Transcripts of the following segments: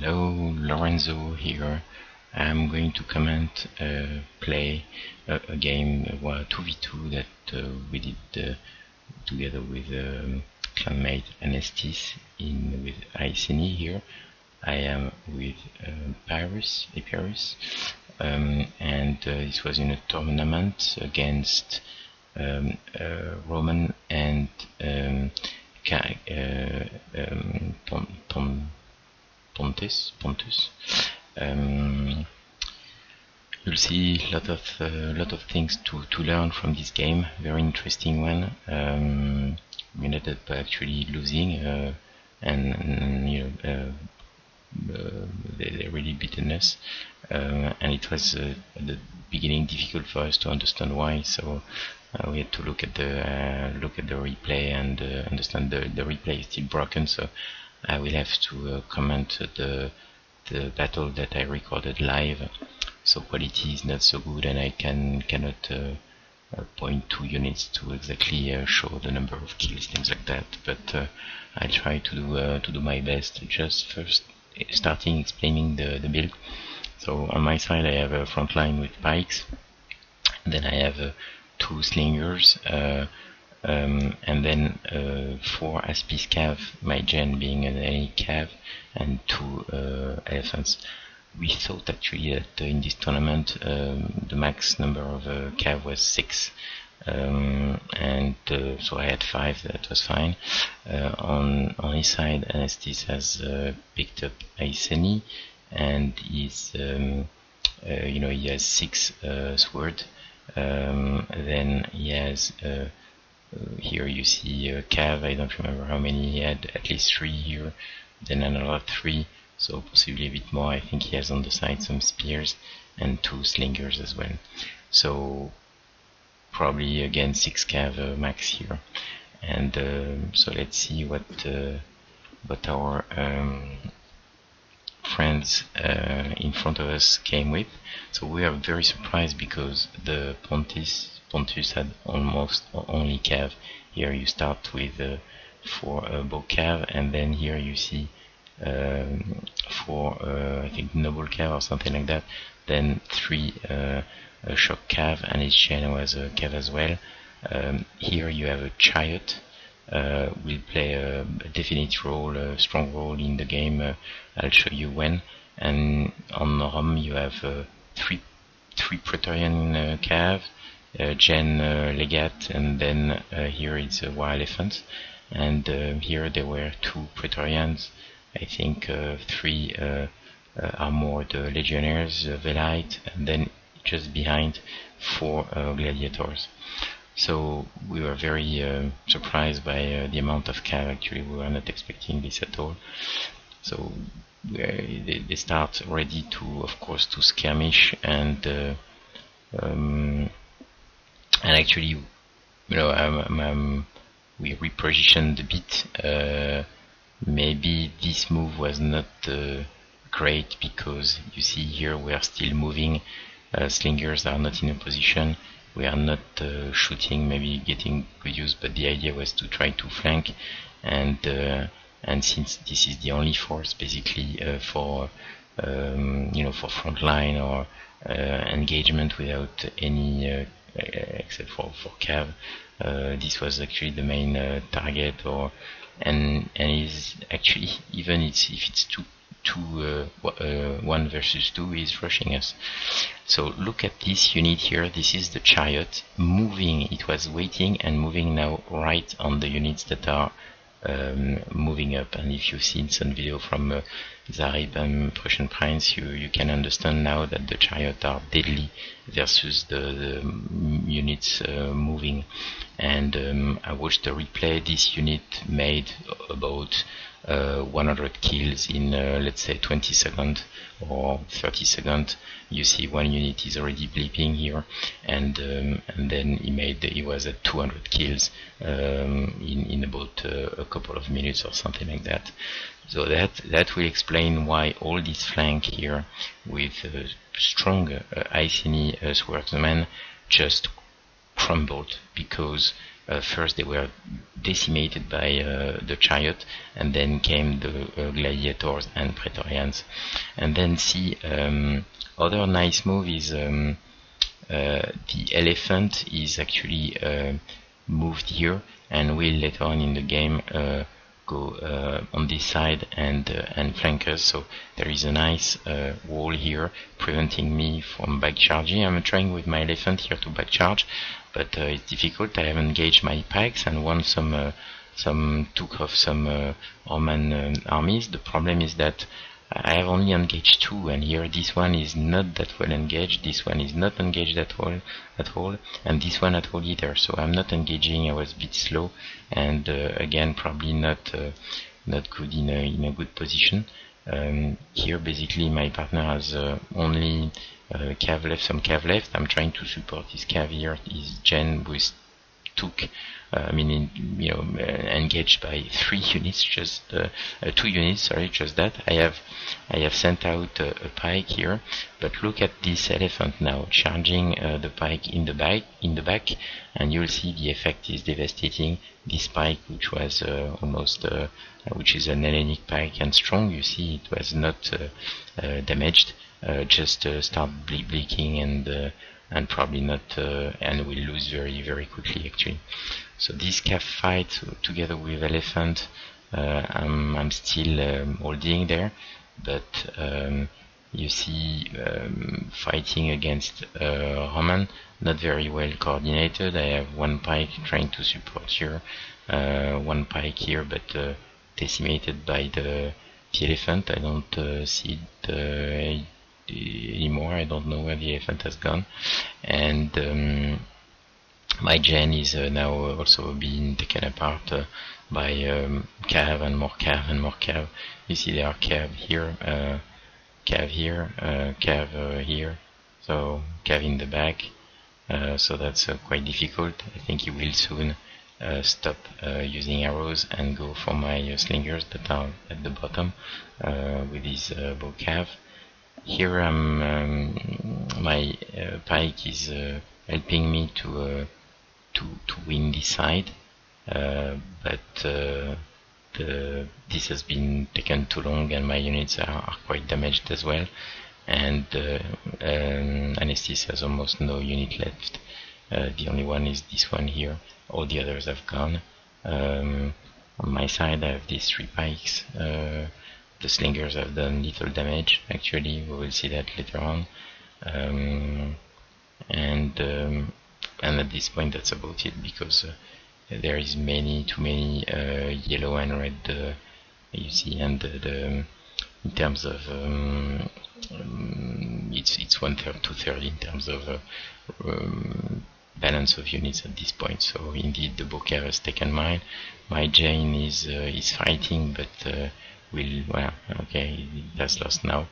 Hello, Lorenzo here. I'm going to comment play a game 2v2 that we did together with clanmate Anestis with Iceni here. I am with Pyrus, and this was in a tournament against Roman and Pontus. You'll see a lot of things to learn from this game. Very interesting one. We ended up actually losing, and you know they really beaten us, and it was at the beginning difficult for us to understand why. So we had to look at the replay and understand the replay is still broken. So I will have to comment the battle that I recorded live. So quality is not so good, and I cannot point to units to exactly show the number of kills, things like that. But I try to do my best. Just first starting explaining the build. So on my side I have a front line with pikes, then I have 2 slingers, and then 4 Aspis cav, my gen being an A cav, and 2 elephants. We thought actually that in this tournament the max number of cav was 6, and so I had 5. That was fine. On his side, Anestis has picked up Iceni, and he's he has 6 sword. Then he has here you see cav. I don't remember how many he had. At least 3 here. Then another 3. So possibly a bit more. I think he has on the side some spears and 2 slingers as well. So probably again 6 cav max here. And so let's see what our friends in front of us came with. So we are very surprised because the Pontus had almost only cav. Here you start with 4 bow cav, and then here you see 4 I think noble cav or something like that, then 3 shock cav, and his chain was a cav as well. Here you have a chariot. Will play a definite role, a strong role in the game. I'll show you when. And on Rom you have 3 Praetorian cav, gen legate, and then here it's a war elephant. And here there were 2 Praetorians. I think 3 armored legionnaires, Velite, and then just behind 4 gladiators. So we were very surprised by the amount of cav. Actually, we were not expecting this at all. So they start ready to, of course, to skirmish, and actually, you know, we repositioned a bit. Maybe this move was not great, because you see here we are still moving. Slingers are not in a position. We are not shooting, maybe getting good use, but the idea was to try to flank, and since this is the only force basically for for frontline or engagement without any except for cav, this was actually the main target, and is actually, even if it's 1 versus 2, is rushing us. So look at this unit here. This is the chariot moving. It was waiting and moving now right on the units that are moving up. And if you've seen some video from Zarib and Prussian Prince, you can understand now that the chariot are deadly versus the units moving. And I watched the replay. This unit made about 100 kills in let's say 20 seconds or 30 seconds. You see 1 unit is already bleeping here, and then he was at 200 kills in about a couple of minutes or something like that. So that will explain why all this flank here with strong Iceni swordsmen just crumbled, because first they were decimated by the chariot, and then came the gladiators and praetorians. And then see, other nice move is the elephant is actually moved here, and will later on in the game go on this side and flank us. So there is a nice wall here preventing me from back charging. I'm trying with my elephant here to back charge, but it's difficult. I have engaged my pikes and won some took off some Roman armies. The problem is that I have only engaged 2, and here this one is not that well engaged, this one is not engaged at all, and this one at all either. So I'm not engaging. I was a bit slow, and again probably not good in a good position. Here basically my partner has only cav left, some cav left. I'm trying to support his cav here. His gen with engaged by 3 units, just 2 units, sorry, just that. I have sent out a pike here, but look at this elephant now charging the pike in the back, and you'll see the effect is devastating. This pike, which was almost, which is an Hellenic pike and strong, you see it was not damaged, just start blinking and probably not, and will lose very, very quickly actually. So this calf fight together with elephant, I'm still holding there, but you see fighting against Roman, not very well coordinated. I have 1 pike trying to support here, 1 pike here, but decimated by the elephant. I don't see it anymore. I don't know where the elephant has gone, and my gen is now also being taken apart by cav and more cav and more cav. You see there are cav here, cav here, cav here, so cav in the back, so that's quite difficult. I think he will soon stop using arrows and go for my slingers that are at the bottom with his bow cav. Here my pike is helping me to win this side, but this has been taken too long, and my units are quite damaged as well, and Anestis has almost no unit left. The only one is this one here. All the others have gone. On my side I have these 3 pikes. The slingers have done little damage actually, we will see that later on, and at this point that's about it, because there is too many yellow and red, you see, and in terms of it's 1/3, 2/3 in terms of balance of units at this point. So indeed the Boker has taken mine. My Jane is fighting, but well, okay, it has lost now.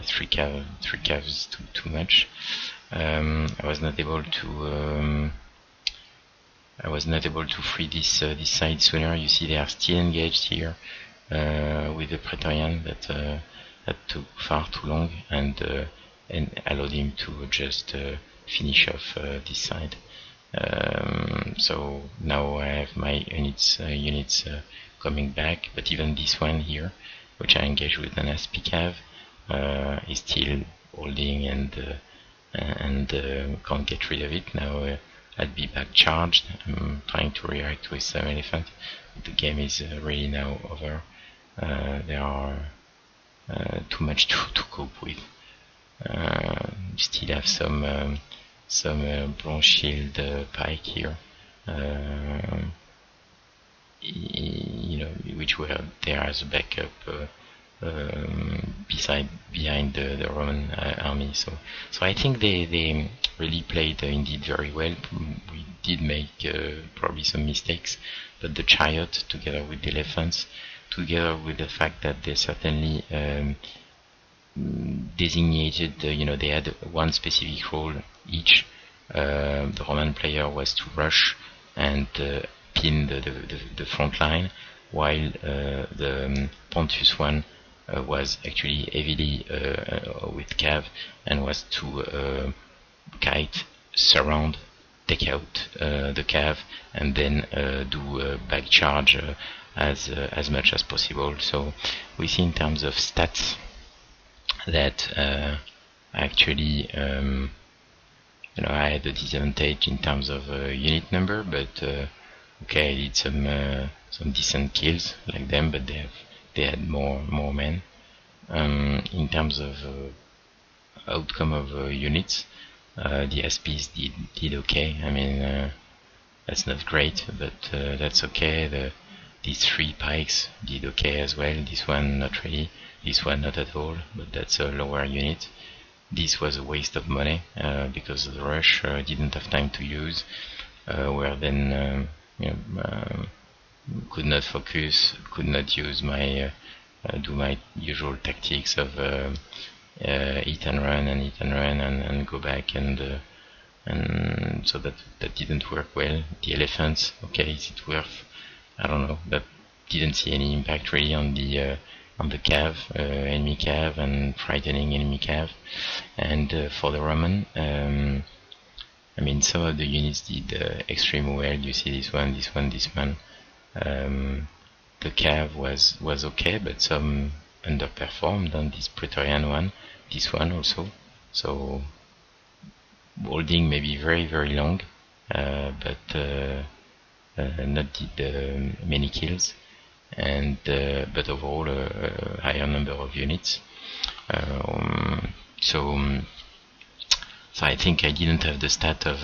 3 cav is too much. I was not able to free this side sooner. You see they are still engaged here with the Praetorian, that took far too long, and allowed him to just finish off this side. So now I have my units coming back, but even this one here, which I engaged with an SP cav, is still holding and can't get rid of it. Now I'll be back charged. I'm trying to react with some elephant. The game is really now over. There are too much to cope with. Still have some bronze shield pike here, which were there as a backup behind the Roman army. So I think they really played indeed very well. We did make probably some mistakes, but the chariot, together with the elephants, together with the fact that they certainly designated, they had one specific role each. The Roman player was to rush and pin the front line, while the Pontius one was actually heavily with cav, and was to kite, surround, take out the cav and then do a back charge as much as possible. So we see in terms of stats that actually I had a disadvantage in terms of unit number, but okay, I did some decent kills like them, but they had more men. In terms of outcome of units, the SPs did okay. I mean, that's not great, but that's okay. These 3 pikes did okay as well. This one not really, this one not at all, but that's a lower unit. This was a waste of money because the rush didn't have time to use, where then could not focus, could not use my do my usual tactics of hit and run and go back, and so that didn't work well. The elephants, okay, is it worth? I don't know. That didn't see any impact really on the cav, enemy cav, and frightening enemy cav. And for the Roman, I mean, some of the units did extremely well. You see this one. The cav was okay, but some underperformed on this Praetorian one. This one also. So holding maybe very long, but not did many kills, and but overall a higher number of units. So I think I didn't have the stat of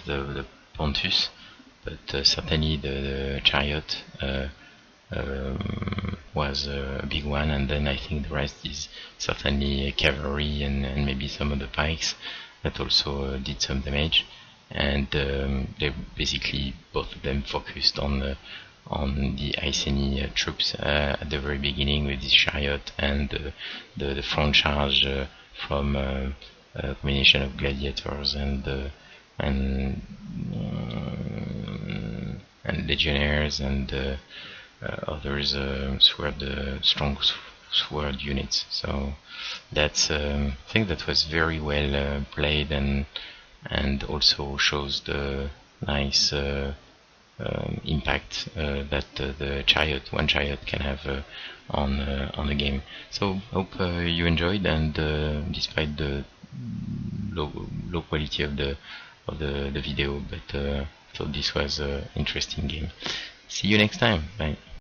the Pontus, but certainly the chariot was a big one, and then I think the rest is certainly cavalry and maybe some of the pikes that also did some damage. And they basically both of them focused on the Iceni troops at the very beginning with this chariot and the front charge from a combination of gladiators and legionnaires and others strong sword units. So that's I think that was very well played, and also shows the nice impact that one chariot can have on the game. So hope you enjoyed, and despite the low quality of the video, but thought this was an interesting game. See you next time. Bye.